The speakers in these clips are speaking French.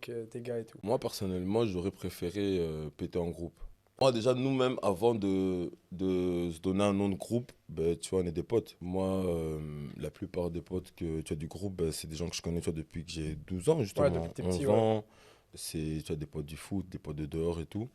avec tes gars et tout? Moi, personnellement, j'aurais préféré péter en groupe. Moi, déjà, nous-mêmes, avant de se donner un nom de groupe, ben, tu vois, on est des potes. Moi, la plupart des potes que tu as du groupe, ben, c'est des gens que je connais, tu vois, depuis que j'ai 12 ans, Ouais, depuis justement, que t'es petit, 11 ouais. ans. C'est, tu as des potes du foot, des potes de dehors et tout.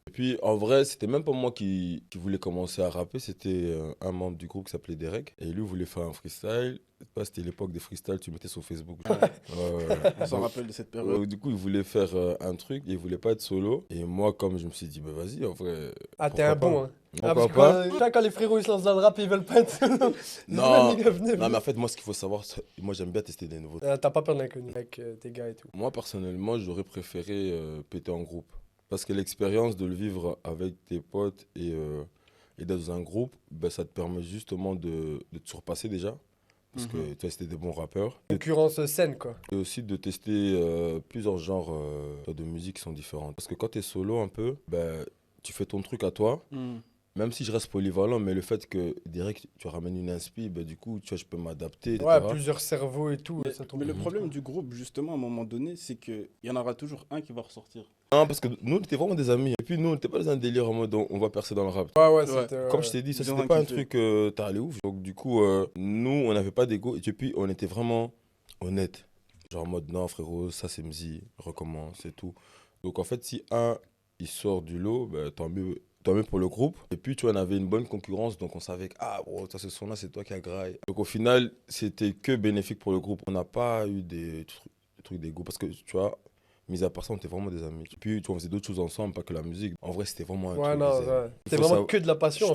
Et puis, en vrai, c'était même pas moi qui voulais commencer à rapper, c'était un membre du groupe qui s'appelait Derek. Et lui voulait faire un freestyle. Je sais pas, c'était l'époque des freestyles, tu mettais sur Facebook. Ouais, Ouais, ouais, ouais. on s'en Donc, rappelle de cette période. du coup, il voulait faire un truc, il voulait pas être solo. Et moi, comme je me suis dit, bah vas-y, en vrai, Ah, t'es un pourquoi pas? bon, hein. Ah, parce Pourquoi que pas? quand les frérots ils se lancent dans le rap, ils veulent pas être solo. Ils disent, même les Non, gars, venez, non, mais venez. en fait, moi, ce qu'il faut savoir, moi, j'aime bien tester des nouveautés. T'as pas peur de l'inconnu avec tes gars et tout. Moi, personnellement, j'aurais préféré péter en groupe. Parce que l'expérience de le vivre avec tes potes et d'être dans un groupe, ben, ça te permet justement de te surpasser déjà. Parce que Mhm. tu vois, c'était des bons rappeurs. Concurrence saine, quoi. Et aussi de tester plusieurs genres de musique qui sont différentes. Parce que quand tu es solo un peu, ben, tu fais ton truc à toi. Mhm. Même si je reste polyvalent, mais le fait que direct tu ramènes une inspi, ben, du coup, tu vois, je peux m'adapter, Ouais, etc. plusieurs cerveaux et tout, Mais, ça tombe mais le bien. problème du groupe, justement, à un moment donné, c'est qu'il y en aura toujours un qui va ressortir. Non, parce que nous, on était vraiment des amis. Et puis, nous, on n'était pas dans un délire en mode on va percer dans le rap. Ouais, ouais, Ouais, c'était. Comme je t'ai dit, ça, bien c'était un pas un kiffé. truc, t'as allé ouf. Donc, du coup, nous, on n'avait pas d'ego. Et puis, on était vraiment honnêtes. Genre en mode non, frérot, ça, c'est Mzi, recommence et tout. Donc, en fait, si un, il sort du lot, ben, tant mieux pour le groupe. Et puis, tu vois, on avait une bonne concurrence. Donc, on savait que, ah, bro, ça, ce son-là, c'est toi qui as graille. Donc, au final, c'était que bénéfique pour le groupe. On n'a pas eu des trucs d'ego. Parce que, tu vois, mis à part ça, on était vraiment des amis. Puis, tu vois, on faisait d'autres choses ensemble, pas que la musique. En vrai, c'était vraiment un Ouais, truc. non, ouais. Il C'était faut vraiment savoir. que de la passion.